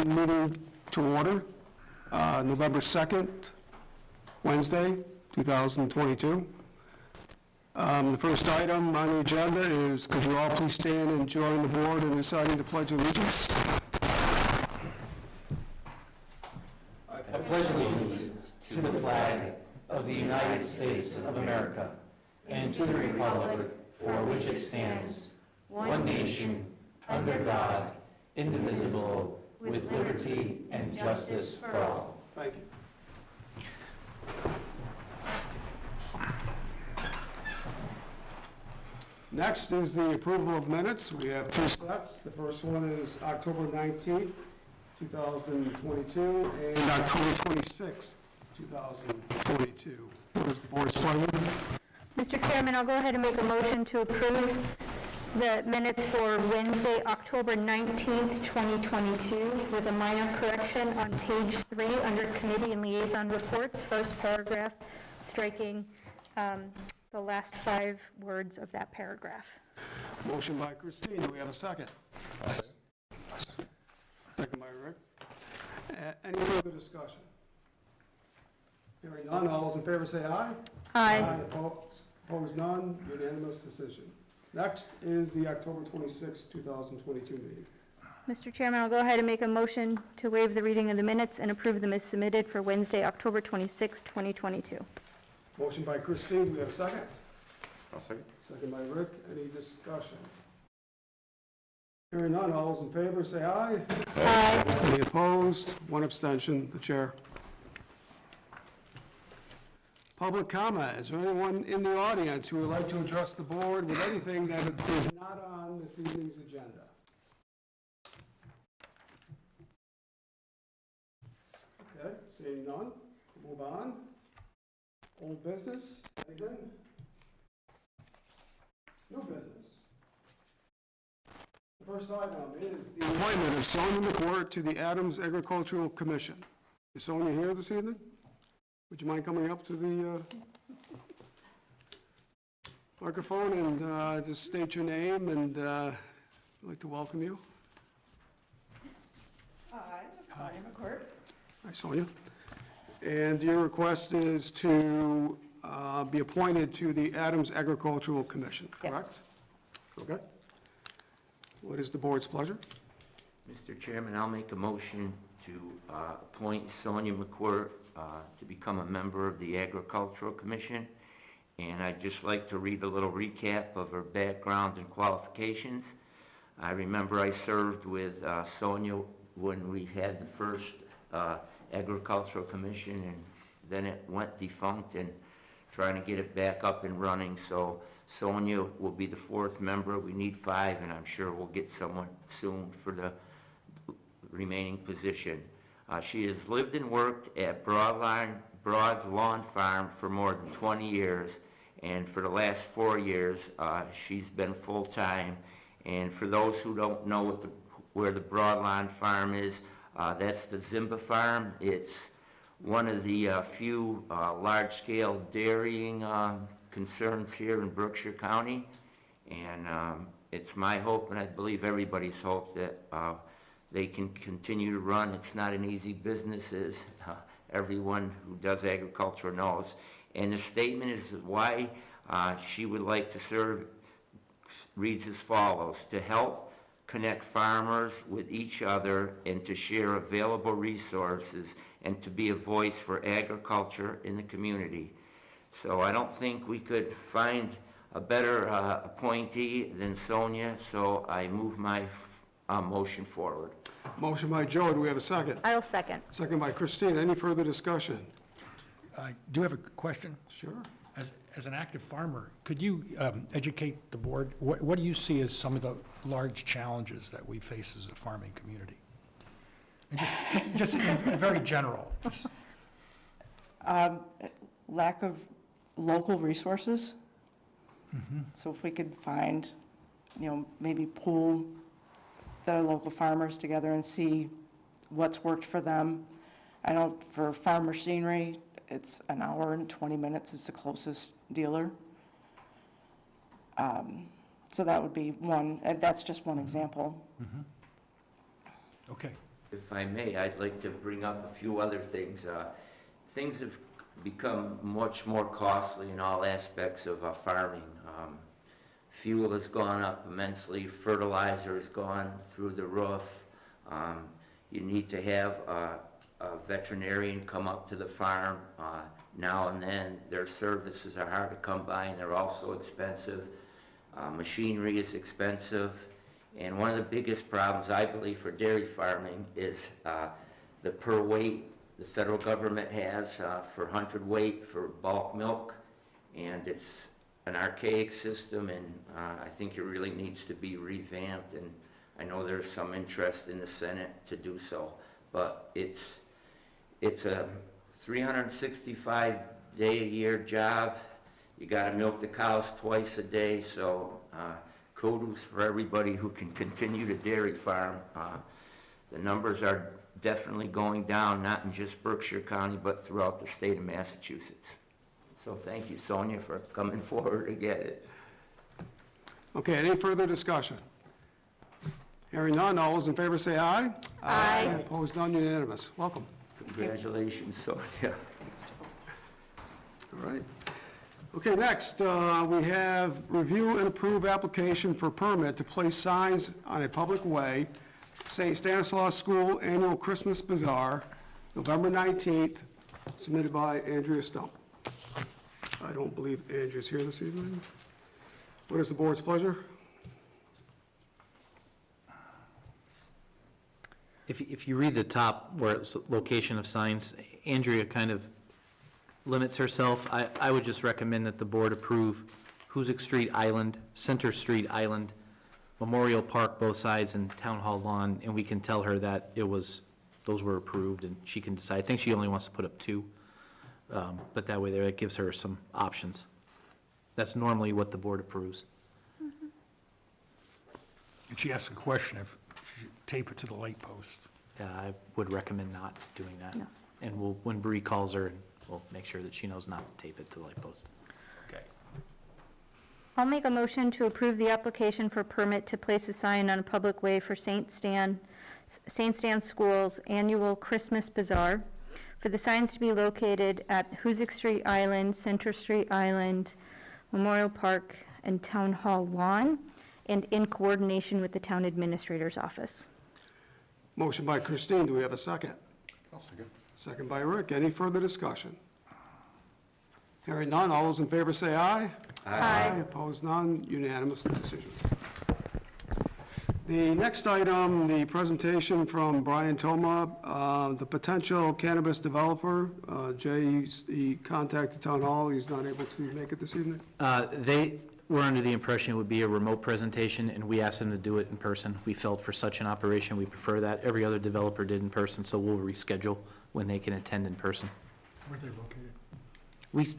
meeting to order, November 2nd, Wednesday, 2022. The first item on the agenda is, could you all please stand and join the board in reciting the Pledge of Allegiance? I pledge allegiance to the flag of the United States of America and to the republic for which it stands, one nation, under God, indivisible, with liberty and justice for all. Thank you. Next is the approval of minutes. We have two sets. The first one is October 19th, 2022, and October 26th, 2022. What is the board's pleasure? Mr. Chairman, I'll go ahead and make a motion to approve the minutes for Wednesday, October 19th, 2022, with a minor correction on page 3 under Committee and Liaison Reports, first paragraph, striking the last 5 words of that paragraph. Motion by Christine. Do we have a second? Second by Rick. Any further discussion? Hearing none, all those in favor say aye. Aye. Opposed, none. Unanimous decision. Next is the October 26, 2022 meeting. Mr. Chairman, I'll go ahead and make a motion to waive the reading of the minutes and approve them as submitted for Wednesday, October 26, 2022. Motion by Christine. Do we have a second? I'll second. Second by Rick. Any discussion? Hearing none, all those in favor say aye. Aye. Any opposed? One abstention. The chair. Public comment. Is there anyone in the audience who would like to address the board with anything that is not on this evening's agenda? Okay, seeing none, move on. Old business, anything? New business. The first item is the appointment of Sonia McCourt to the Adams Agricultural Commission. Is Sonia here this evening? Would you mind coming up to the microphone and just state your name, and I'd like to welcome you. Hi, I'm Sonia McCourt. Hi, Sonia. And your request is to be appointed to the Adams Agricultural Commission, correct? Yes. Okay. What is the board's pleasure? Mr. Chairman, I'll make a motion to appoint Sonia McCourt to become a member of the Agricultural Commission. And I'd just like to read a little recap of her background and qualifications. I remember I served with Sonia when we had the first Agricultural Commission, and then it went defunct, and trying to get it back up and running. So Sonia will be the 4th member. We need 5, and I'm sure we'll get someone soon for the remaining position. She has lived and worked at Broad Lawn Farm for more than 20 years, and for the last 4 years, she's been full-time. And for those who don't know where the Broad Lawn Farm is, that's the Zimba Farm. It's one of the few large-scale dairying concerns here in Berkshire County. And it's my hope, and I believe everybody's hope, that they can continue to run. It's not an easy business, as everyone who does agriculture knows. And the statement is why she would like to serve reads as follows: to help connect farmers with each other and to share available resources and to be a voice for agriculture in the community. So I don't think we could find a better appointee than Sonia, so I move my motion forward. Motion by Joe. Do we have a second? I'll second. Second by Christine. Any further discussion? I do have a question. Sure. As an active farmer, could you educate the board? What do you see as some of the large challenges that we face as a farming community? And just in very general. Lack of local resources. So if we could find, maybe pool the local farmers together and see what's worked for them. I know for farm machinery, it's an hour and 20 minutes is the closest dealer. So that would be one, and that's just one example. Okay, if I may, I'd like to bring up a few other things. Things have become much more costly in all aspects of farming. Fuel has gone up immensely, fertilizer has gone through the roof. You need to have a veterinarian come up to the farm now and then. Their services are hard to come by, and they're also expensive. Machinery is expensive. And one of the biggest problems, I believe, for dairy farming is the per weight the federal government has for hundredweight for bulk milk. And it's an archaic system, and I think it really needs to be revamped. And I know there's some interest in the Senate to do so, but it's a 365-day-a-year job. You got to milk the cows twice a day, so kudos for everybody who can continue to dairy farm. The numbers are definitely going down, not in just Berkshire County, but throughout the state of Massachusetts. So thank you, Sonia, for coming forward to get it. Okay, any further discussion? Hearing none, all those in favor say aye. Aye. Opposed, none, unanimous. Welcome. Congratulations, Sonia. All right. Okay, next, we have review and approve application for permit to place signs on a public way, St. Stanislaus School Annual Christmas Bazaar, November 19th, submitted by Andrea Stump. I don't believe Andrea's here this evening. What is the board's pleasure? If you read the top where it's location of signs, Andrea kind of limits herself. I would just recommend that the board approve Hoosick Street Island, Center Street Island, Memorial Park both sides, and Town Hall Lawn, and we can tell her that those were approved, and she can decide. I think she only wants to put up 2, but that way there, it gives her some options. That's normally what the board approves. And she asked a question if she should tape it to the light post. I would recommend not doing that. No. And when Bree calls her, we'll make sure that she knows not to tape it to the light post. Okay. I'll make a motion to approve the application for permit to place a sign on a public way for St. Stan School's annual Christmas Bazaar, for the signs to be located at Hoosick Street Island, Center Street Island, Memorial Park, and Town Hall Lawn, and in coordination with the Town Administrator's Office. Motion by Christine, do we have a second? I'll second. Second by Rick, any further discussion? Hearing none, all those in favor say aye. Aye. Opposed, none, unanimous decision. The next item, the presentation from Brian Toma, the potential cannabis developer. Jay, he contacted Town Hall, he's not able to make it this evening. They were under the impression it would be a remote presentation, and we asked them to do it in person. We felt for such an operation, we prefer that. Every other developer did in person, so we'll reschedule when they can attend in person. Where are they located?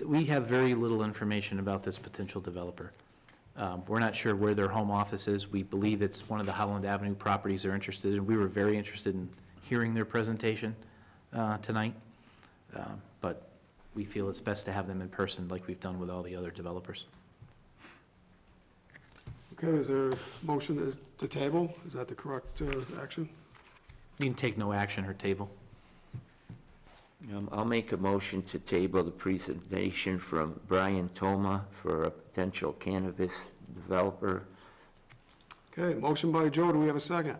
We have very little information about this potential developer. We're not sure where their home office is. We believe it's one of the Holland Avenue properties they're interested in. We were very interested in hearing their presentation tonight, but we feel it's best to have them in person like we've done with all the other developers. Okay, is there a motion to table? Is that the correct action? You can take no action or table. I'll make a motion to table the presentation from Brian Toma for a potential cannabis developer. Okay, motion by Joe, do we have a second?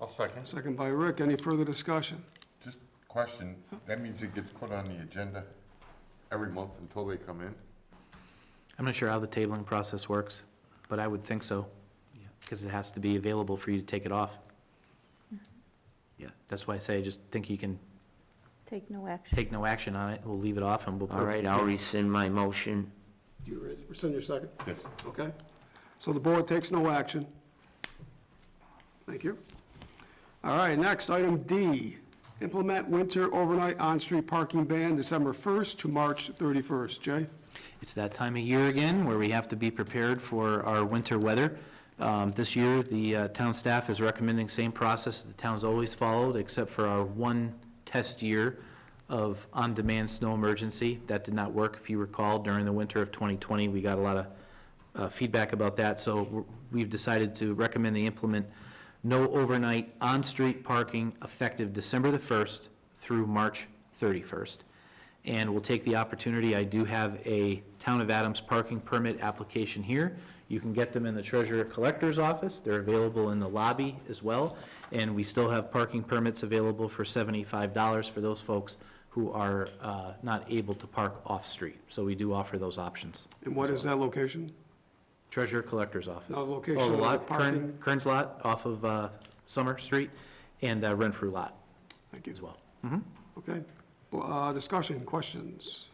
I'll second. Second by Rick, any further discussion? Just question, that means it gets put on the agenda every month until they come in? I'm not sure how the tabling process works, but I would think so, because it has to be available for you to take it off. Yeah, that's why I say I just think you can Take no action. take no action on it. We'll leave it off and we'll. All right, I'll rescind my motion. You rescind your second? Yes. Okay. So the board takes no action. Thank you. All right, next, item D, implement winter overnight on-street parking ban December 1st to March 31st. Jay? It's that time of year again where we have to be prepared for our winter weather. This year, the town staff is recommending same process the town's always followed, except for our one test year of on-demand snow emergency. That did not work, if you recall, during the winter of 2020. We got a lot of feedback about that, so we've decided to recommend they implement no overnight on-street parking effective December the 1st through March 31st. And we'll take the opportunity, I do have a Town of Adams parking permit application here. You can get them in the treasurer collector's office. They're available in the lobby as well. And we still have parking permits available for $75 for those folks who are not able to park off-street. So we do offer those options. And what is that location? Treasurer collector's office. No, location Oh, the of the lot, parking. Kern's lot off of Summer Street, and Renfrew lot Thank you. as well. Okay. Well, discussion, questions?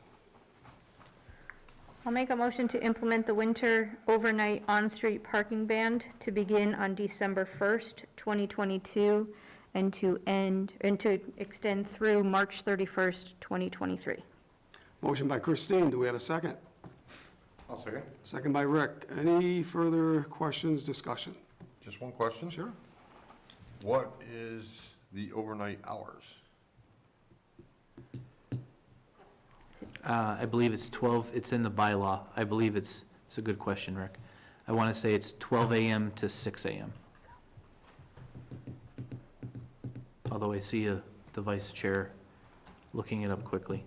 I'll make a motion to implement the winter overnight on-street parking ban to begin on December 1st, 2022, and to extend through March 31st, 2023. Motion by Christine, do we have a second? I'll second. Second by Rick. Any further questions, discussion? Just one question. Sure. What is the overnight hours? I believe it's 12, it's in the bylaw. I believe it's a good question, Rick. I want to say it's 12 a.m. to 6 a.m. Although I see the vice chair looking it up quickly.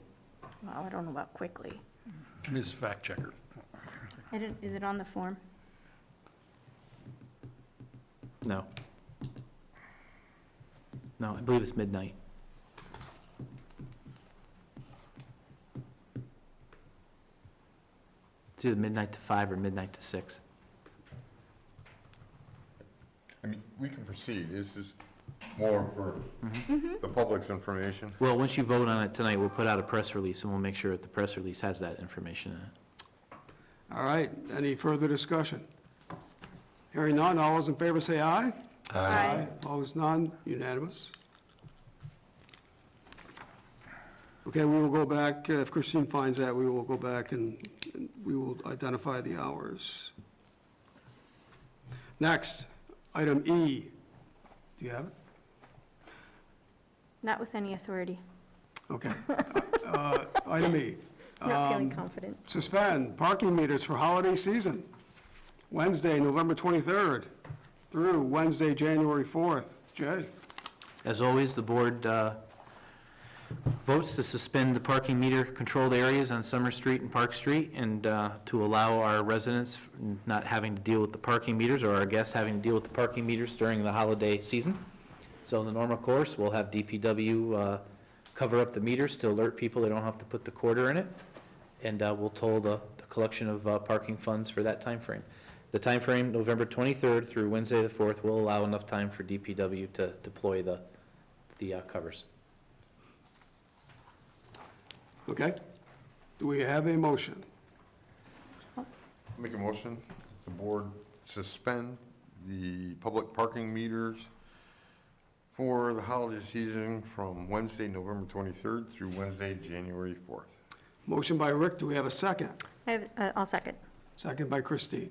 Well, I don't know about quickly. Ms. Fact Checker. Is it on the form? No. No, I believe it's midnight. It's either midnight to 5 or midnight to 6. I mean, we can proceed. This is more for the public's information. Well, once you vote on it tonight, we'll put out a press release, and we'll make sure that the press release has that information in it. All right, any further discussion? Hearing none, all those in favor say aye. Aye. Opposed, none, unanimous. Okay, we will go back, if Christine finds that, we will go back and we will identify the hours. Next, item E. Do you have it? Not with any authority. Okay. Item E. Not feeling confident. Suspend parking meters for holiday season, Wednesday, November 23rd through Wednesday, January 4th. Jay? As always, the board votes to suspend the parking meter controlled areas on Summer Street and Park Street, and to allow our residents not having to deal with the parking meters, or our guests having to deal with the parking meters during the holiday season. So in the normal course, we'll have DPW cover up the meters to alert people they don't have to put the quarter in it, and we'll toll the collection of parking funds for that time frame. The time frame, November 23rd through Wednesday the 4th, will allow enough time for DPW to deploy the covers. Okay. Do we have a motion? Make a motion, the board suspend the public parking meters for the holiday season from Wednesday, November 23rd through Wednesday, January 4th. Motion by Rick, do we have a second? I'll second. Second by Christine.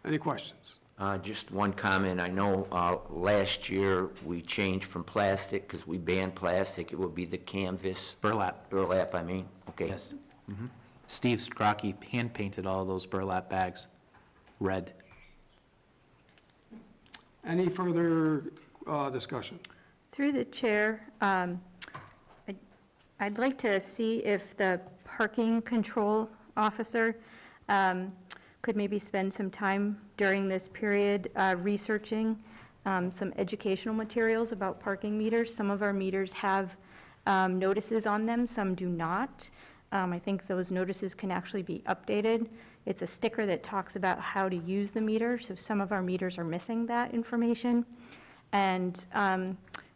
Any questions? Just one comment. I know last year we changed from plastic because we banned plastic. It would be the canvas. Burlap. Burlap, I mean. Okay. Yes. Steve Scrocky hand-painted all those burlap bags red. Any further discussion? Through the chair, I'd like to see if the parking control officer could maybe spend some time during this period researching some educational materials about parking meters. Some of our meters have notices on them, some do not. I think those notices can actually be updated. It's a sticker that talks about how to use the meter, so some of our meters are missing that information. And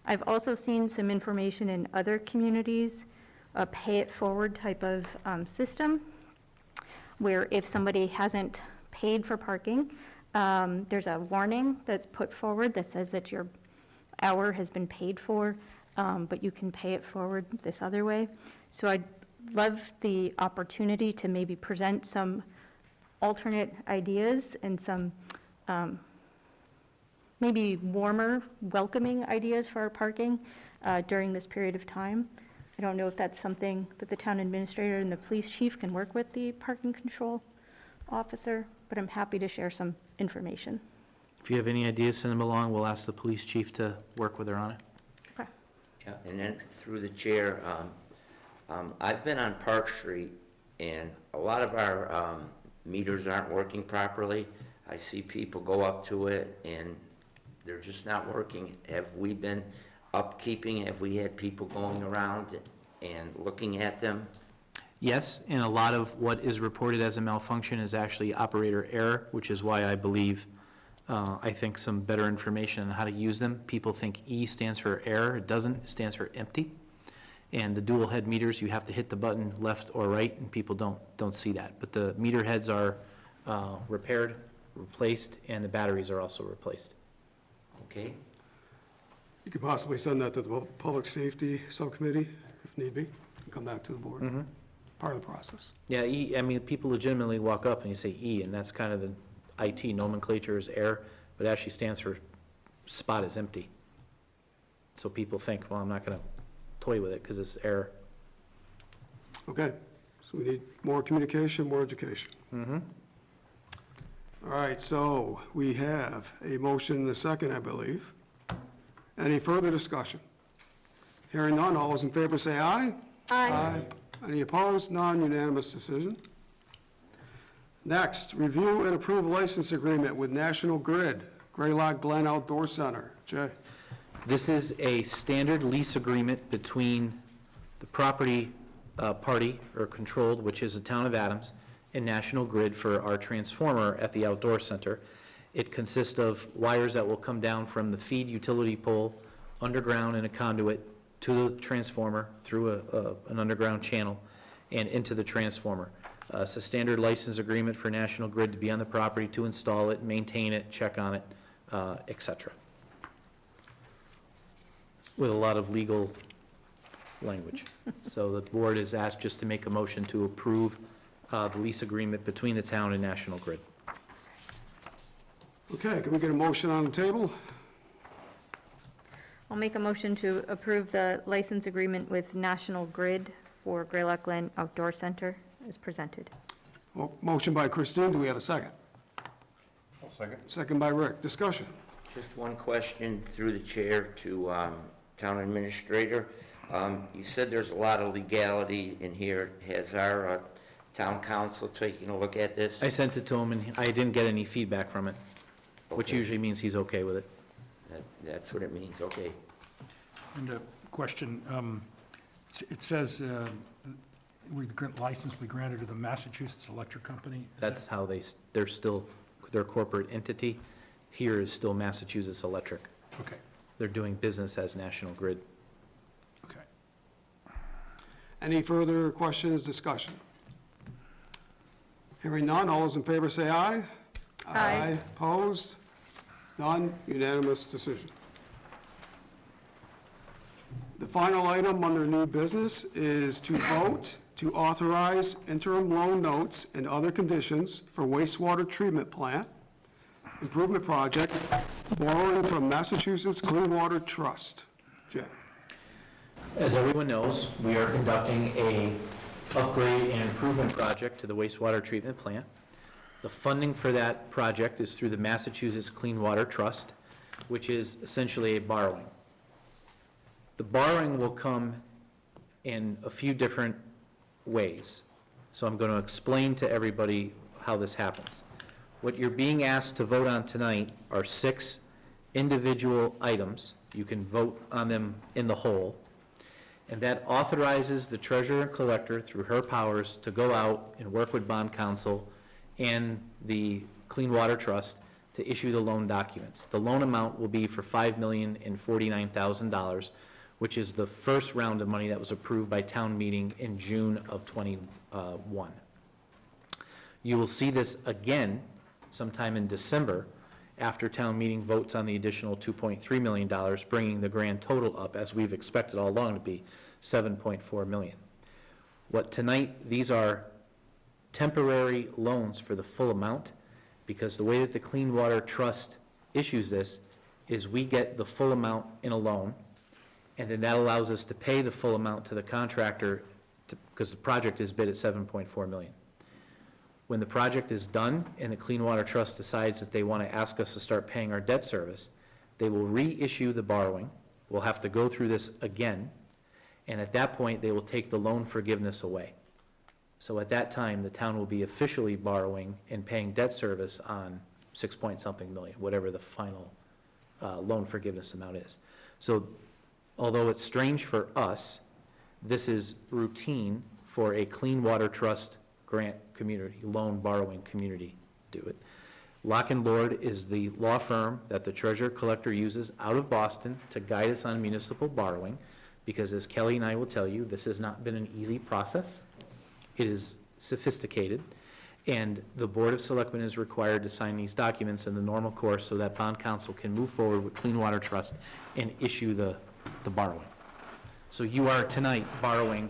I've also seen some information in other communities, a pay-it-forward type of system, where if somebody hasn't paid for parking, there's a warning that's put forward that says that your hour has been paid for, but you can pay it forward this other way. So I'd love the opportunity to maybe present some alternate ideas and some maybe warmer, welcoming ideas for our parking during this period of time. I don't know if that's something that the town administrator and the police chief can work with the parking control officer, but I'm happy to share some information. If you have any ideas, send them along. We'll ask the police chief to work with her on it. Okay. Yeah, and then through the chair, I've been on Park Street, and a lot of our meters aren't working properly. I see people go up to it, and they're just not working. Have we been upkeeping? Have we had people going around and looking at them? Yes, and a lot of what is reported as a malfunction is actually operator error, which is why I believe, I think some better information on how to use them. People think E stands for error. It doesn't. It stands for empty. And the dual head meters, you have to hit the button left or right, and people don't see that. But the meter heads are repaired, replaced, and the batteries are also replaced. Okay? You could possibly send that to the Public Safety Subcommittee, if need be, and come back to the board. Part of the process. Yeah, E, I mean, people legitimately walk up and you say E, and that's kind of the IT nomenclature is error, but it actually stands for spot is empty. So people think, well, I'm not going to toy with it because it's error. Okay, so we need more communication, more education. All right, so we have a motion and a second, I believe. Any further discussion? Hearing none, all those in favor say aye. Aye. Any opposed? None, unanimous decision. Next, review and approve license agreement with National Grid, Greylock Glen Outdoor Center. Jay? This is a standard lease agreement between the property party or controlled, which is the town of Adams, and National Grid for our transformer at the outdoor center. It consists of wires that will come down from the feed utility pole underground in a conduit to the transformer through an underground channel and into the transformer. It's a standard license agreement for National Grid to be on the property, to install it, maintain it, check on it, et cetera, with a lot of legal language. So the board is asked just to make a motion to approve the lease agreement between the town and National Grid. Okay, can we get a motion on the table? I'll make a motion to approve the license agreement with National Grid for Greylock Glen Outdoor Center as presented. Motion by Christine, do we have a second? I'll second. Second by Rick, discussion. Just one question through the chair to town administrator. You said there's a lot of legality in here. Has our town council taken a look at this? I sent it to him, and I didn't get any feedback from it, which Okay. usually means he's okay with it. That's what it means, okay. And a question, it says, license be granted to the Massachusetts Electric Company. That's how they're still, their corporate entity here is still Massachusetts Electric. Okay, They're doing business as National Grid. okay. Any further questions, discussion? Hearing none, all those in favor say aye. Aye. Opposed? None, unanimous decision. The final item under new business is to vote to authorize interim loan notes and other conditions for wastewater treatment plant improvement project borrowing from Massachusetts Clean Water Trust. Jay? As everyone knows, we are conducting a upgrade and improvement project to the wastewater treatment plant. The funding for that project is through the Massachusetts Clean Water Trust, which is essentially a borrowing. The borrowing will come in a few different ways. So I'm going to explain to everybody how this happens. What you're being asked to vote on tonight are 6 individual items. You can vote on them in the whole. And that authorizes the treasurer and collector, through her powers, to go out and work with bond counsel and the Clean Water Trust to issue the loan documents. The loan amount will be for $5,049,000, which is the first round of money that was approved by town meeting in June of '21. You will see this again sometime in December after town meeting votes on the additional $2.3 million, bringing the grand total up, as we've expected all along to be, $7.4 million. What tonight, these are temporary loans for the full amount, because the way that the Clean Water Trust issues this is we get the full amount in a loan, and then that allows us to pay the full amount to the contractor, because the project is bid at $7.4 million. When the project is done and the Clean Water Trust decides that they want to ask us to start paying our debt service, they will reissue the borrowing. We'll have to go through this again, and at that point, they will take the loan forgiveness away. So at that time, the town will be officially borrowing and paying debt service on 6-point-something million, whatever the final loan forgiveness amount is. So although it's strange for us, this is routine for a Clean Water Trust grant community, loan borrowing community do it. Lock and Lord is the law firm that the treasurer collector uses out of Boston to guide us on municipal borrowing, because as Kelly and I will tell you, this has not been an easy process. It is sophisticated, and the Board of Selectmen is required to sign these documents in the normal course so that bond council can move forward with Clean Water Trust and issue the borrowing. So you are tonight borrowing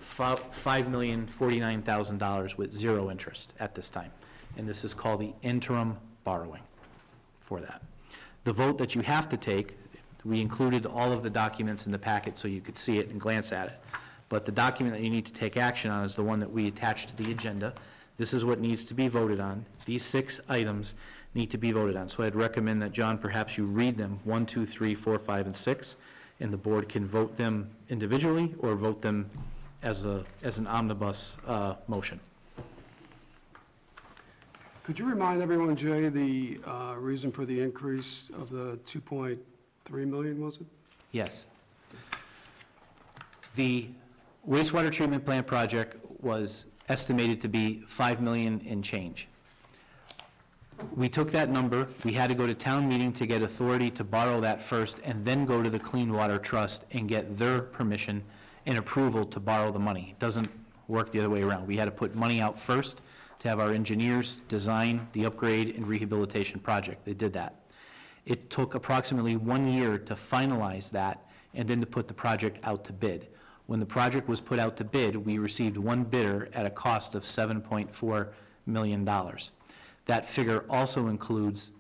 $5,049,000 with zero interest at this time, and this is called the interim borrowing for that. The vote that you have to take, we included all of the documents in the packet so you could see it and glance at it. But the document that you need to take action on is the one that we attached to the agenda. This is what needs to be voted on. These 6 items need to be voted on. So I'd recommend that, John, perhaps you read them 1, 2, 3, 4, 5, and 6, and the board can vote them individually or vote them as an omnibus motion. Could you remind everyone, Jay, the reason for the increase of the 2.3 million, was it? Yes. The wastewater treatment plant project was estimated to be $5 million and change. We took that number, we had to go to town meeting to get authority to borrow that first, and then go to the Clean Water Trust and get their permission and approval to borrow the money. It doesn't work the other way around. We had to put money out first to have our engineers design the upgrade and rehabilitation project. They did that. It took approximately 1 year to finalize that and then to put the project out to bid. When the project was put out to bid, we received one bidder at a cost of $7.4 million. That figure also includes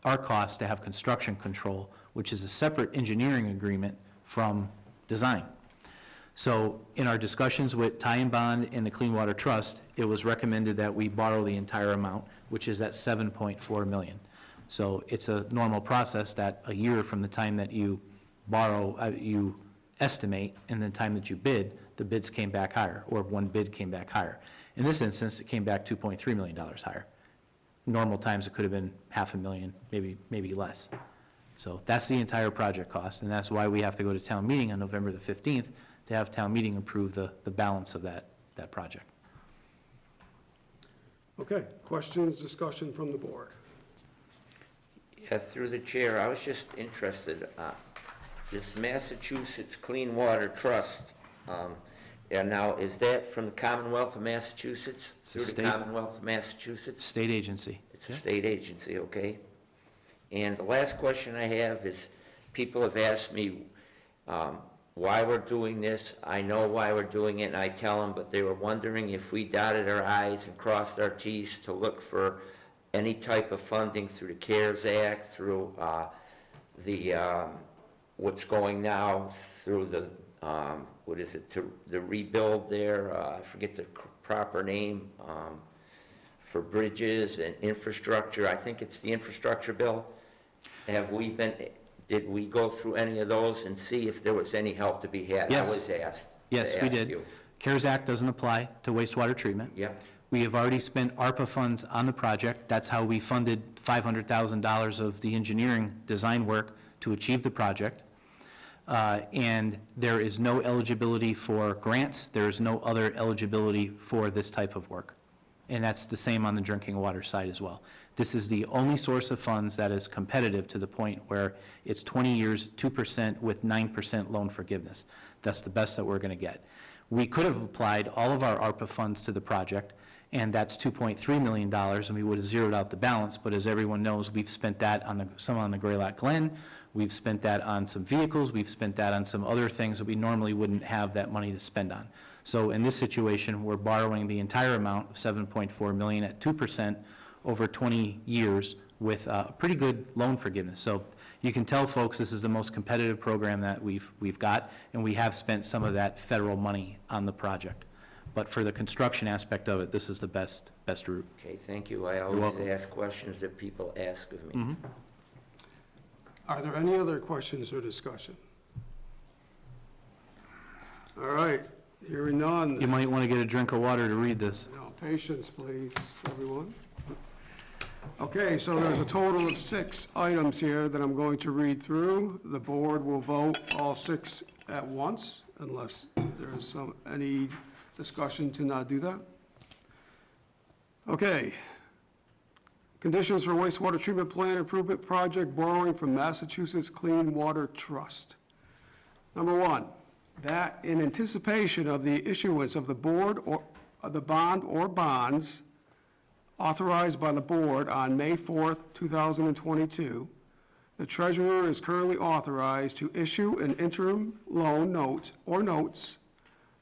our cost to have construction control, which is a separate engineering agreement from design. So in our discussions with Ty and Bond and the Clean Water Trust, it was recommended that we borrow the entire amount, which is at $7.4 million. So it's a normal process that a year from the time that you borrow, you estimate, and the time that you bid, the bids came back higher, or one bid came back higher. In this instance, it came back $2.3 million higher. Normal times, it could have been $500,000, maybe less. So that's the entire project cost, and that's why we have to go to town meeting on November the 15th to have town meeting approve the balance of that project. Okay, questions, discussion from the board? Yeah, through the chair, I was just interested, this Massachusetts Clean Water Trust, and now, is that from the Commonwealth of Massachusetts? It's a Through the state- Commonwealth of Massachusetts? State agency. It's a state agency, okay? And the last question I have is, people have asked me why we're doing this. I know why we're doing it, and I tell them, but they were wondering if we dotted our i's and crossed our t's to look for any type of funding through the CARES Act, through what's going now through the, what is it, to the rebuild there, I forget the proper name, for bridges and infrastructure. I think it's the infrastructure bill. Did we go through any of those and see if there was any help to be had? Yes. I was asked. Yes, to we ask did. you. CARES Act doesn't apply to wastewater treatment. Yeah, We have already spent ARPA funds on the project. That's how we funded $500,000 of the engineering design work to achieve the project. And there is no eligibility for grants. There is no other eligibility for this type of work. And that's the same on the drinking water side as well. This is the only source of funds that is competitive to the point where it's 20 years, 2% with 9% loan forgiveness. That's the best that we're going to get. We could have applied all of our ARPA funds to the project, and that's $2.3 million, and we would have zeroed out the balance. But as everyone knows, we've spent that on some on the Greylock Glen, we've spent that on some vehicles, we've spent that on some other things that we normally wouldn't have that money to spend on. So in this situation, we're borrowing the entire amount of $7.4 million at 2% over 20 years with pretty good loan forgiveness. So you can tell folks this is the most competitive program that we've got, and we have spent some of that federal money on the project. But for the construction aspect of it, this is the best route. Okay, thank you. I always welcome. ask questions that people ask of me. Are there any other questions or discussion? All right, hearing none. You might want to get a drink of water to read this. No, patience, please, everyone. Okay, so there's a total of 6 items here that I'm going to read through. The board will vote all 6 at once unless there is any discussion to not do that. Okay. Conditions for wastewater treatment plant improvement project borrowing from Massachusetts Clean Water Trust. Number 1, that in anticipation of the issuance of the board or the bond or bonds authorized by the board on May 4th, 2022, the treasurer is currently authorized to issue an interim loan note or notes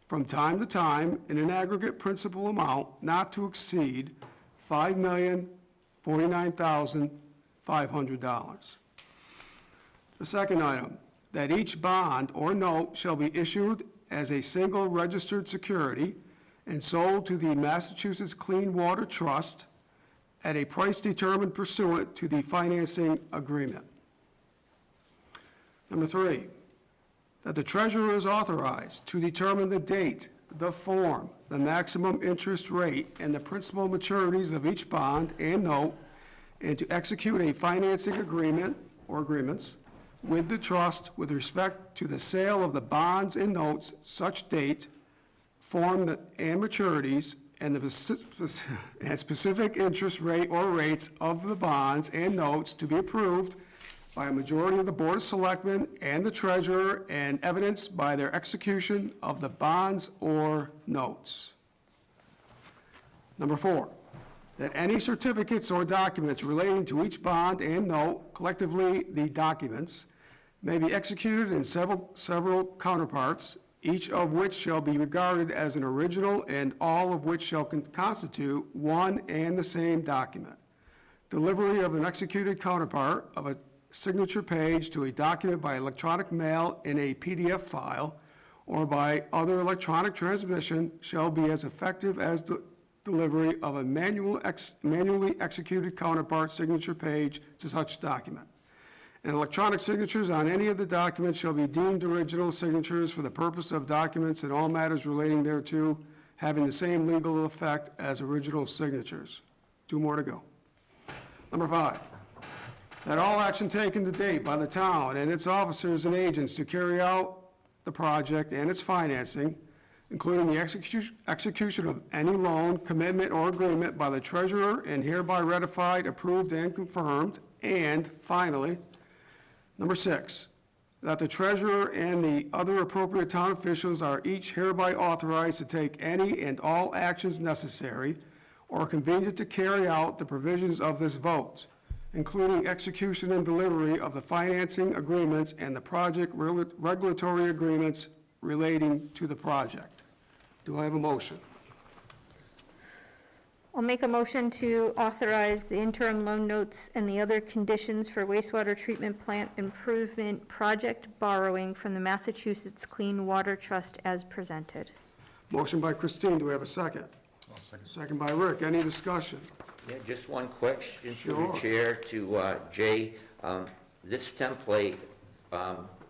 from time to time in an aggregate principal amount not to exceed $5,049,500. The second item, that each bond or note shall be issued as a single registered security and sold to the Massachusetts Clean Water Trust at a price determined pursuant to the financing agreement. Number 3, that the treasurer is authorized to determine the date, the form, the maximum interest rate, and the principal maturities of each bond and note, and to execute a financing agreement or agreements with the trust with respect to the sale of the bonds and notes, such date, form, and maturities, and the specific interest rate or rates of the bonds and notes to be approved by a majority of the Board of Selectmen and the treasurer, and evidenced by their execution of the bonds or notes. Number 4, that any certificates or documents relating to each bond and note, collectively the documents, may be executed in several counterparts, each of which shall be regarded as an original and all of which shall constitute one and the same document. Delivery of an executed counterpart of a signature page to a document by electronic mail in a PDF file or by other electronic transmission shall be as effective as the delivery of a manually executed counterpart signature page to such document. And electronic signatures on any of the documents shall be deemed original signatures for the purpose of documents and all matters relating thereto having the same legal effect as original signatures. 2 more to go. Number 5, that all action taken to date by the town and its officers and agents to carry out the project and its financing, including the execution of any loan, commitment, or agreement by the treasurer and hereby ratified, approved, and confirmed. And finally, number 6, that the treasurer and the other appropriate town officials are each hereby authorized to take any and all actions necessary or convenient to carry out the provisions of this vote, including execution and delivery of the financing agreements and the project regulatory agreements relating to the project. Do I have a motion? I'll make a motion to authorize the interim loan notes and the other conditions for wastewater treatment plant improvement project borrowing from the Massachusetts Clean Water Trust as presented. Motion by Christine, do we have a second? Second by Rick, any discussion? Yeah, just one question to the Sure. chair, to Jay. This template,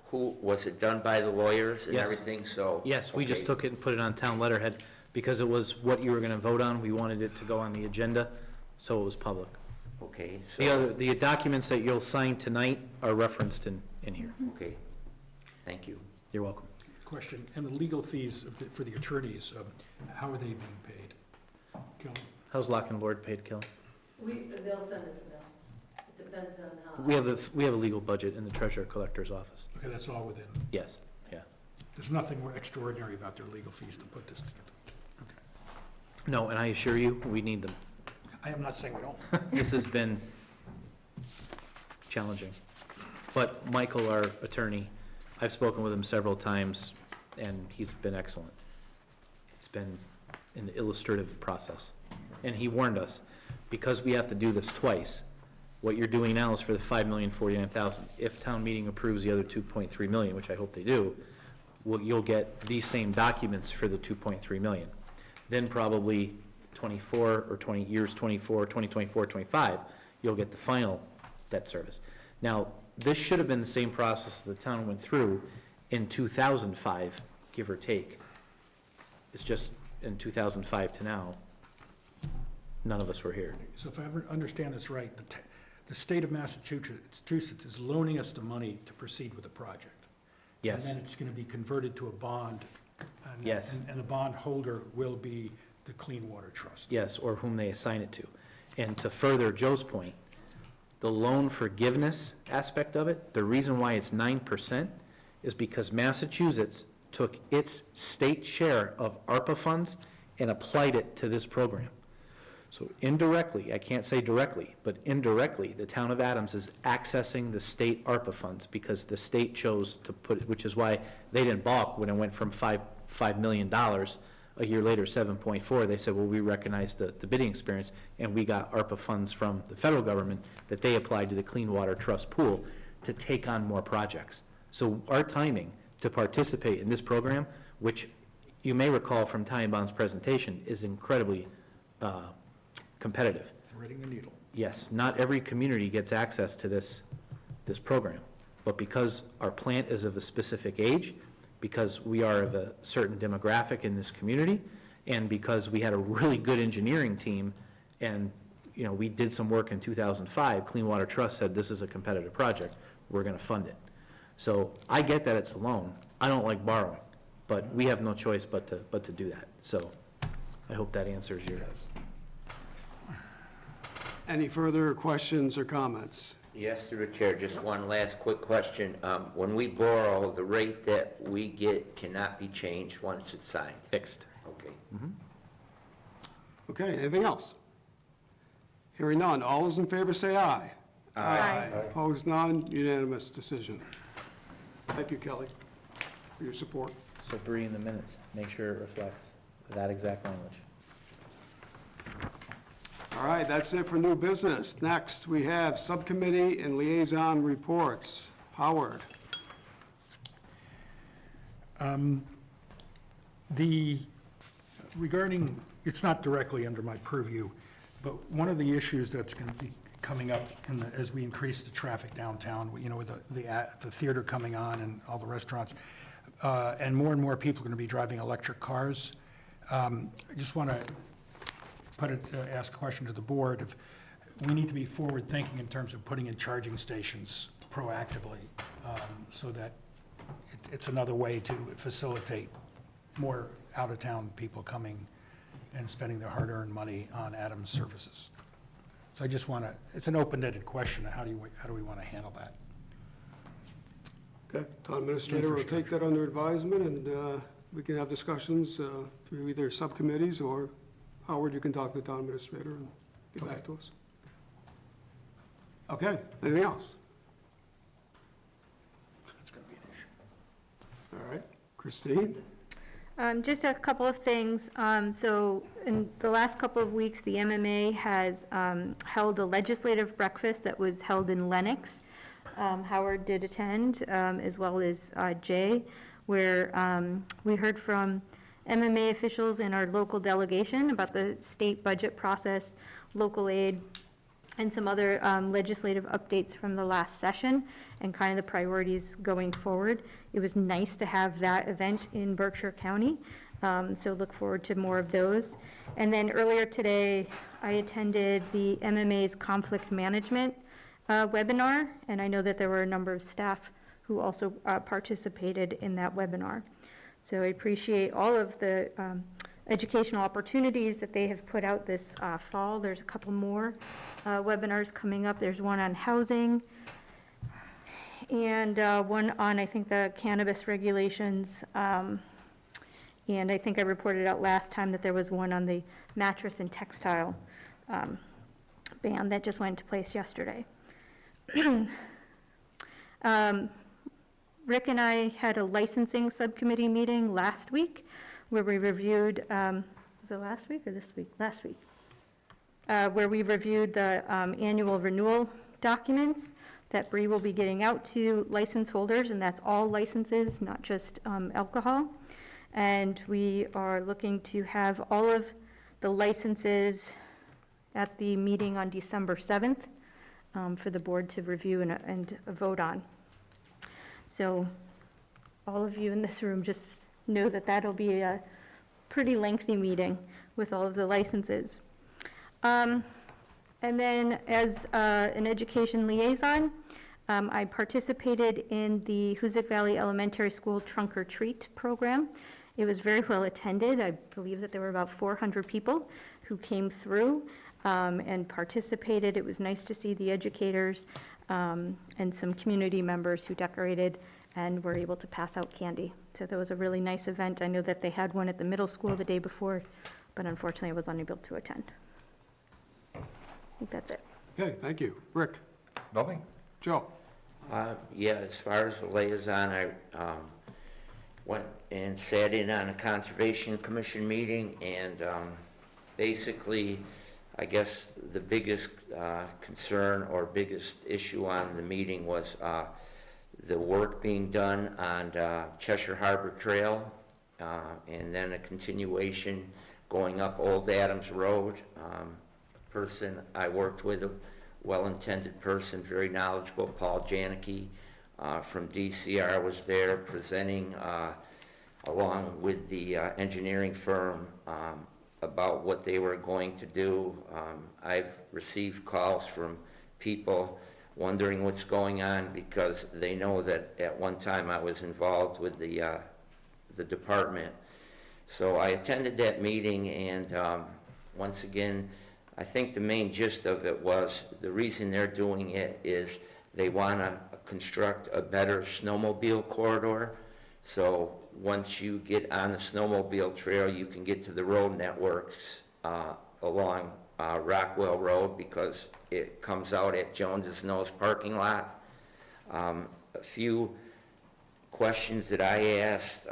who, was it done by the lawyers and Yes. everything, so? Yes, we just okay. took it and put it on town letterhead because it was what you were going to vote on. We wanted it to go on the agenda, so it was public. Okay, The documents that you'll sign tonight are referenced in here. okay, thank you. You're welcome. Question, and the legal fees for the attorneys, how are they being paid? Kelly? How's Lock and Lord paid, Kelly? They'll send us a bill. It depends on how. We have a legal budget in the treasurer collector's office. Okay, that's all within. Yes, yeah. There's nothing more extraordinary about their legal fees to put this together. Okay. No, and I assure you, we need them. I am not saying we don't. This has been challenging. But Michael, our attorney, I've spoken with him several times, and he's been excellent. It's been an illustrative process. And he warned us, because we have to do this twice, what you're doing now is for the $5,049,000. If town meeting approves the other $2.3 million, which I hope they do, you'll get these same documents for the $2.3 million. Then probably 24 or 20 years, 2024, 25, you'll get the final debt service. Now, this should have been the same process the town went through in 2005, give or take. It's just in 2005 to now, none of us were here. So if I understand this right, the state of Massachusetts is loaning us the money to proceed with the project. Yes, And then it's going to be converted to a bond. And- Yes. And the bond holder will be the Clean Water Trust. yes, or whom they assign it to. And to further Joe's point, the loan forgiveness aspect of it, the reason why it's 9% is because Massachusetts took its state share of ARPA funds and applied it to this program. So indirectly, I can't say directly, but indirectly, the town of Adams is accessing the state ARPA funds because the state chose to put it, which is why they didn't balk when it went from $5 million. A year later, 7.4, they said, well, we recognize the bidding experience, and we got ARPA funds from the federal government that they applied to the Clean Water Trust pool to take on more projects. So our timing to participate in this program, which you may recall from Ty and Bond's presentation, is incredibly competitive. Threading the needle. Yes, not every community gets access to this program, but because our plant is of a specific age, because we are of a certain demographic in this community, and because we had a really good engineering team, and, you know, we did some work in 2005, Clean Water Trust said this is a competitive project, we're gonna fund it. So I get that it's a loan, I don't like borrowing, but we have no choice but to do that. So I hope that answers your. Any further questions or comments? Yes, through the chair, just one last quick question. When we borrow, the rate that we get cannot be changed once it's signed? Fixed. Okay. Okay, anything else? Hearing none, all those in favor say aye. Aye. Opposed, none, unanimous decision. Thank you, Kelly, for your support. So Bree, in the minutes, make sure it reflects that exact language. All right, that's it for new business. Next, we have subcommittee and liaison reports. Howard. Regarding, it's not directly under my purview, but one of the issues that's going to be coming up as we increase the traffic downtown, you know, with the theater coming on and all the restaurants, and more people are going to be driving electric cars. I just want to ask a question to the board. If we need to be forward-thinking in terms of putting in charging stations proactively, so that it's another way to facilitate more out-of-town people coming and spending their hard-earned money on Adams services. So I just want to, it's an open-ended question, how do we want to handle that? Okay, town administrator will take that under advisement, and we can have discussions through either subcommittees, or Howard, you can talk to the town administrator and get back to us. Okay, anything else? That's going to be an issue. All right, Christine? Just a couple of things. So in the last couple of weeks, the MMA has held a legislative breakfast that was held in Lenox. Howard did attend, as well as Jay, where we heard from MMA officials and our local delegation about the state budget process, local aid, and some other legislative updates from the last session and kind of the priorities going forward. It was nice to have that event in Berkshire County, so look forward to more of those. And then earlier today, I attended the MMA's conflict management webinar, and I know that there were a number of staff who also participated in that webinar. So I appreciate all of the educational opportunities that they have put out this fall. There's a couple more webinars coming up. There's one on housing, and one on, I think, the cannabis regulations. And I think I reported out last time that there was one on the mattress and textile ban that just went into place yesterday. Rick and I had a licensing subcommittee meeting last week where we reviewed, was it last week or this week? Last week. Where we reviewed the annual renewal documents that Bree will be getting out to license holders, and that's all licenses, not just alcohol. And we are looking to have all of the licenses at the meeting on December 7th for the board to review and vote on. So all of you in this room just know that that'll be a pretty lengthy meeting with all of the licenses. And then as an education liaison, I participated in the Hoosick Valley Elementary School Trunk or Treat program. It was very well attended. I believe that there were about 400 people who came through and participated. It was nice to see the educators and some community members who decorated and were able to pass out candy. So that was a really nice event. I know that they had one at the middle school the day before, but unfortunately I was unable to attend. I think that's it. Okay, thank you. Rick? Nothing? Joe? Yeah, as far as the liaison, I went and sat in on a Conservation Commission meeting, and basically, I guess the biggest concern or biggest issue on the meeting was the work being done on Cheshire Harbor Trail, and then a continuation going up Old Adams Road. Person I worked with, a well-intended person, very knowledgeable, Paul Janicki from DCR was there presenting along with the engineering firm about what they were going to do. I've received calls from people wondering what's going on because they know that at one time I was involved with the department. So I attended that meeting, and once again, I think the main gist of it was the reason they're doing it is they want to construct a better snowmobile corridor. So once you get on the snowmobile trail, you can get to the road networks along Rockwell Road because it comes out at Jones's Nose parking lot. A few questions that I asked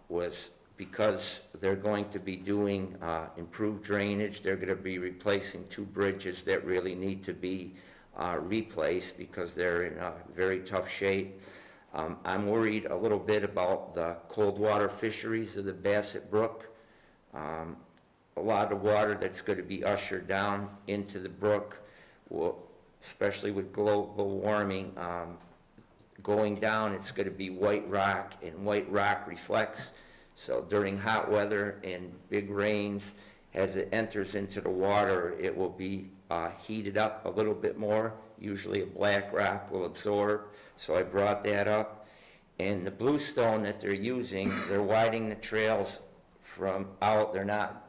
was because they're going to be doing improved drainage, they're going to be replacing 2 bridges that really need to be replaced because they're in a very tough shape. I'm worried a little bit about the cold water fisheries of the Bassett Brook. A lot of water that's going to be ushered down into the brook, especially with global warming, going down, it's going to be white rock, and white rock reflects. So during hot weather and big rains, as it enters into the water, it will be heated up a little bit more. Usually a black rock will absorb, so I brought that up. And the bluestone that they're using, they're widening the trails from out. They're not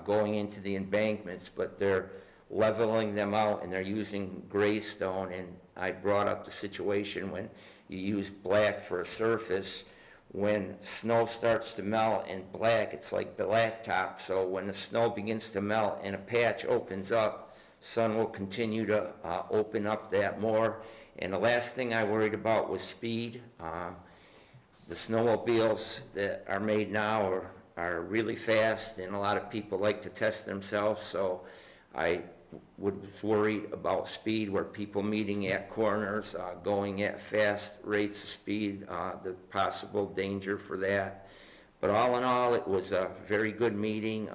going into the embankments, but they're leveling them out, and they're using gray stone. And I brought up the situation when you use black for a surface, when snow starts to melt and black, it's like blacktop. So when the snow begins to melt and a patch opens up, sun will continue to open up that more. And the last thing I worried about was speed. The snowmobiles that are made now are really fast, and a lot of people like to test themselves. So I was worried about speed, where people meeting at corners, going at fast rates of speed, the possible danger for that. But all in all, it was a very good meeting.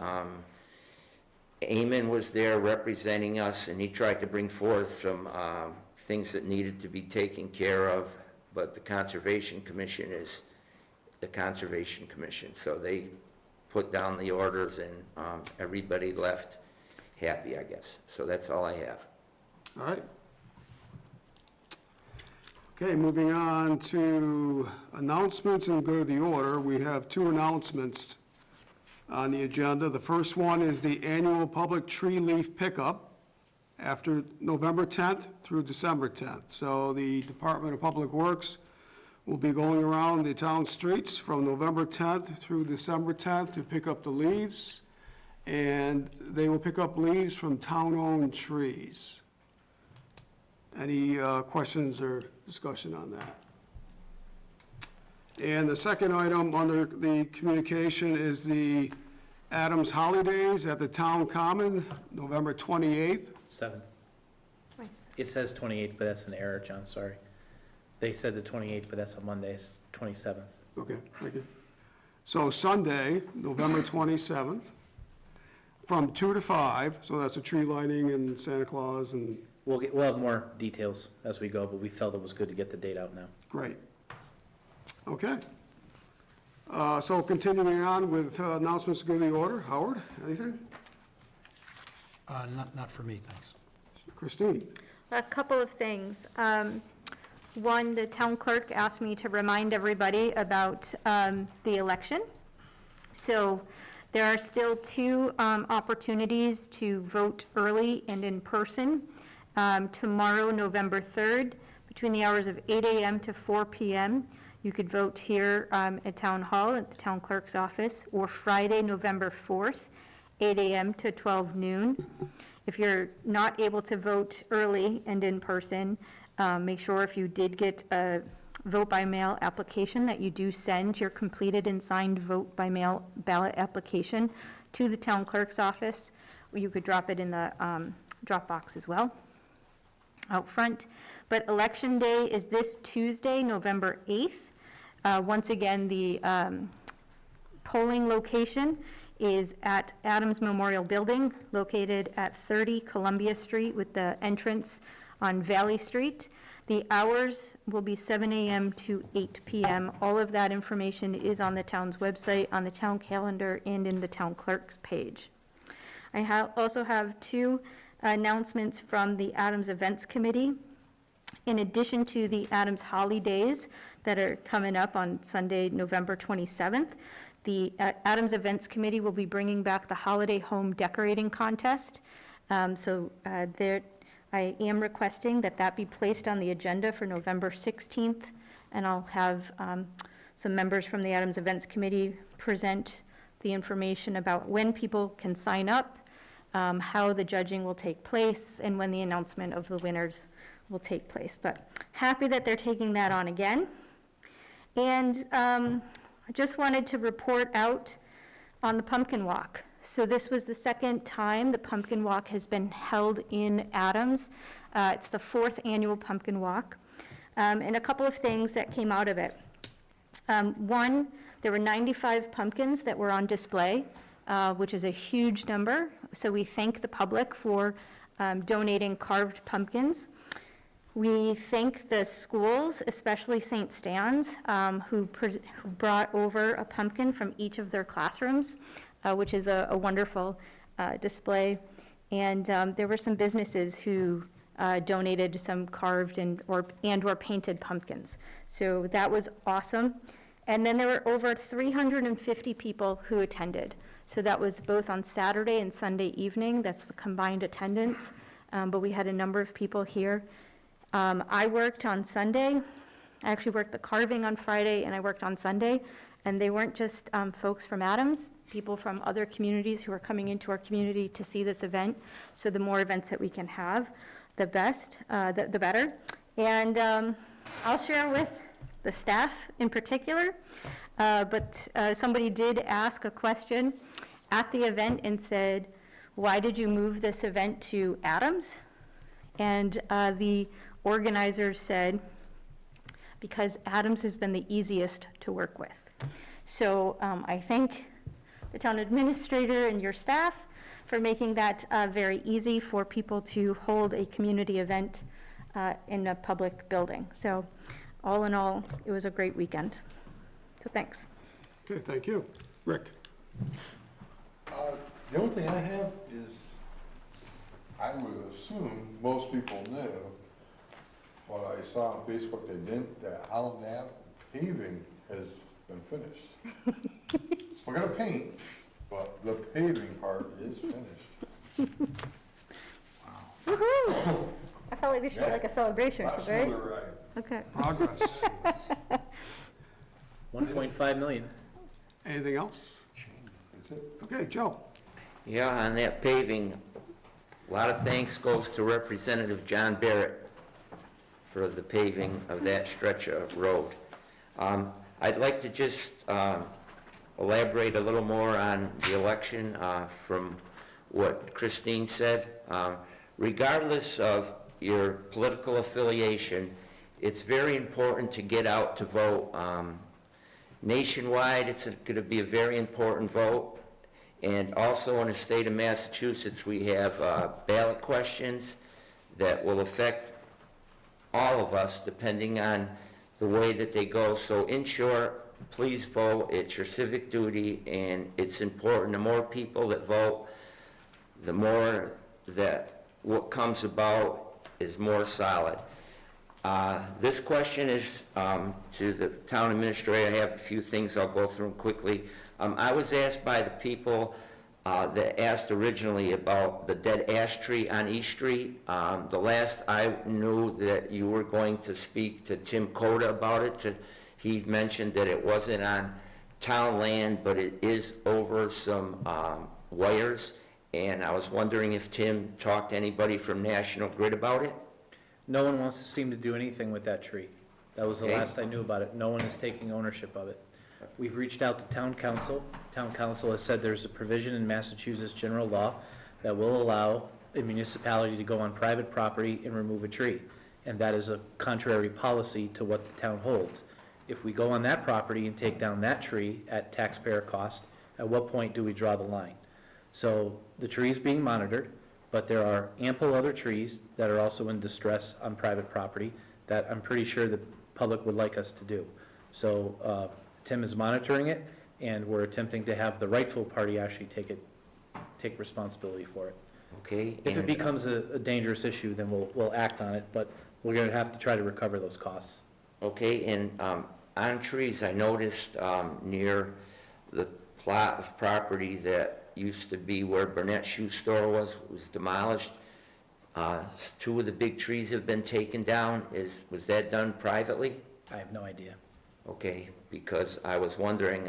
Eamon was there representing us, and he tried to bring forth some things that needed to be taken care of, but the Conservation Commission is the Conservation Commission. So they put down the orders, and everybody left happy, I guess. So that's all I have. All right. Okay, moving on to announcements and go to the order. We have 2 announcements on the agenda. The first one is the annual public tree leaf pickup after November 10th through December 10th. So the Department of Public Works will be going around the town streets from November 10th through December 10th to pick up the leaves. And they will pick up leaves from town-owned trees. Any questions or discussion on that? And the second item under the communication is the Adams Holidays at the Town Common, November 28th. 7. It says 28th, but that's an error, John, sorry. They said the 28th, but that's a Monday, it's 27th. Okay, thank you. So Sunday, November 27th, from 2 to 5, so that's a tree lighting and Santa Claus and, We'll have more details as we go, but we felt it was good to get the date out now. great. Okay. So continuing on with announcements to go to the order. Howard, anything? Not for me, thanks. Christine? A couple of things. One, the town clerk asked me to remind everybody about the election. So there are still two opportunities to vote early and in person. Tomorrow, November 3rd, between the hours of 8 a.m. to 4 p.m., you could vote here at Town Hall, at the town clerk's office, or Friday, November 4th, 8 a.m. to 12 noon. If you're not able to vote early and in person, make sure if you did get a vote by mail application that you do send your completed and signed vote by mail ballot application to the town clerk's office, or you could drop it in the drop box as well out front. But Election Day is this Tuesday, November 8th. Once again, the polling location is at Adams Memorial Building, located at 30 Columbia Street with the entrance on Valley Street. The hours will be 7 a.m. to 8 p.m. All of that information is on the town's website, on the town calendar, and in the town clerk's page. I also have two announcements from the Adams Events Committee. In addition to the Adams Holidays that are coming up on Sunday, November 27th, the Adams Events Committee will be bringing back the Holiday Home Decorating Contest. I am requesting that that be placed on the agenda for November 16th, and I'll have some members from the Adams Events Committee present the information about when people can sign up, how the judging will take place, and when the announcement of the winners will take place. But happy that they're taking that on again. And I just wanted to report out on the Pumpkin Walk. So this was the second time the Pumpkin Walk has been held in Adams. It's the 4th annual Pumpkin Walk. And a couple of things that came out of it. One, there were 95 pumpkins that were on display, which is a huge number. So we thank the public for donating carved pumpkins. We thank the schools, especially St. Stan's, who brought over a pumpkin from each of their classrooms, which is a wonderful display. And there were some businesses who donated some carved and or painted pumpkins. So that was awesome. And then there were over 350 people who attended. So that was both on Saturday and Sunday evening. That's the combined attendance. But we had a number of people here. I worked on Sunday. I actually worked the carving on Friday, and I worked on Sunday. And they weren't just folks from Adams, people from other communities who are coming into our community to see this event. So the more events that we can have, the better. And I'll share with the staff in particular, but somebody did ask a question at the event and said, why did you move this event to Adams? And the organizers said, because Adams has been the easiest to work with. So I thank the town administrator and your staff for making that very easy for people to hold a community event in a public building. So all in all, it was a great weekend. So thanks. Okay, thank you. Rick? The only thing I have is, I would assume most people knew, what I saw on Facebook, they didn't, that Holland Ave paving has been finished. Still gotta paint, but the paving part is finished. Woohoo! I felt like this should be like a celebration, Last right? smoother ride. Okay. Progress. 1.5 million. Anything else? That's it. Okay, Joe? Yeah, on that paving, a lot of thanks goes to Representative John Barrett for the paving of that stretch of road. I'd like to just elaborate a little more on the election from what Christine said. Regardless of your political affiliation, it's very important to get out to vote. Nationwide, it's going to be a very important vote. And also in the state of Massachusetts, we have ballot questions that will affect all of us depending on the way that they go. So in short, please vote. It's your civic duty, and it's important. The more people that vote, the more that what comes about is more solid. This question is to the town administrator. I have a few things I'll go through them quickly. I was asked by the people that asked originally about the dead ash tree on East Street. The last I knew that you were going to speak to Tim Coda about it. He mentioned that it wasn't on town land, but it is over some wires. And I was wondering if Tim talked to anybody from National Grid about it? No one wants to seem to do anything with that tree. That was the Okay. last I knew about it. No one is taking ownership of it. We've reached out to town council. Town council has said there's a provision in Massachusetts general law that will allow a municipality to go on private property and remove a tree. And that is a contrary policy to what the town holds. If we go on that property and take down that tree at taxpayer cost, at what point do we draw the line? So the tree is being monitored, but there are ample other trees that are also in distress on private property that I'm pretty sure the public would like us to do. So Tim is monitoring it, and we're attempting to have the rightful party actually take responsibility for it. Okay. If it and- becomes a dangerous issue, then we'll act on it, but we're gonna have to try to recover those costs. Okay, and on trees, I noticed near the plot of property that used to be where Burnett's Shoe Store was demolished. 2 of the big trees have been taken down. Was that done privately? I have no idea. Okay, because I was wondering,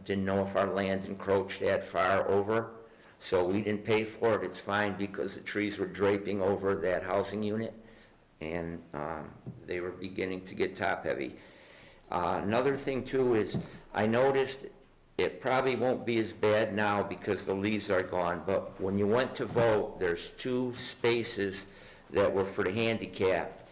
didn't know if our land encroached that far over, so we didn't pay for it. It's fine because the trees were draping over that housing unit, and they were beginning to get top-heavy. Another thing, too, is I noticed it probably won't be as bad now because the leaves are gone, but when you went to vote, there's 2 spaces that were for the handicapped,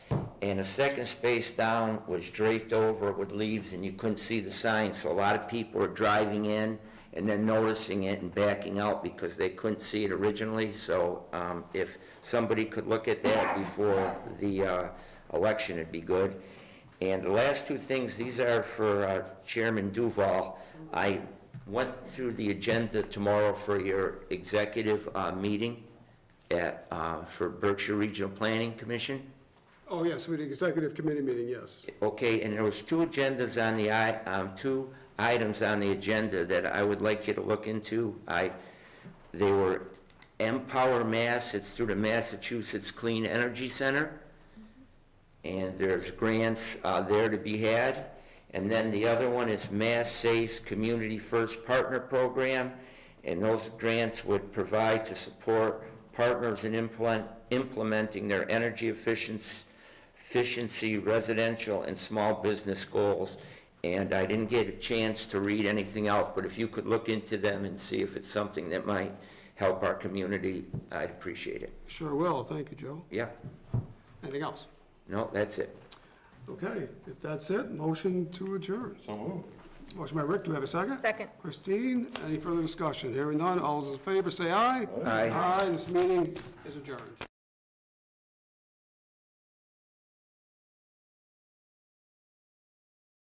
and the second space down was draped over with leaves, and you couldn't see the sign, so a lot of people were driving in and then noticing it and backing out because they couldn't see it originally. So if somebody could look at that before the election, it'd be good. And the last 2 things, these are for Chairman Duval. I went through the agenda tomorrow for your executive meeting for Berkshire Regional Planning Commission. Oh, yes, we had the executive committee meeting, yes. Okay, and there was 2 agendas on the 2 items on the agenda that I would like you to look into. They were Empower Mass. It's through the Massachusetts Clean Energy Center, and there's grants there to be had. And then the other one is Mass Safe Community First Partner Program, and those grants would provide to support partners in implementing their energy efficiency, residential, and small business goals. And I didn't get a chance to read anything else, but if you could look into them and see if it's something that might help our community, I'd appreciate it. Sure will, thank you, Joe. Yeah? Anything else? No, that's it. Okay, if that's it, motion to adjourn. So moved. Motion by Rick, do we have a second? Second. Christine, any further discussion? Hearing none, all those in favor say aye. Aye. Aye, this meeting is adjourned.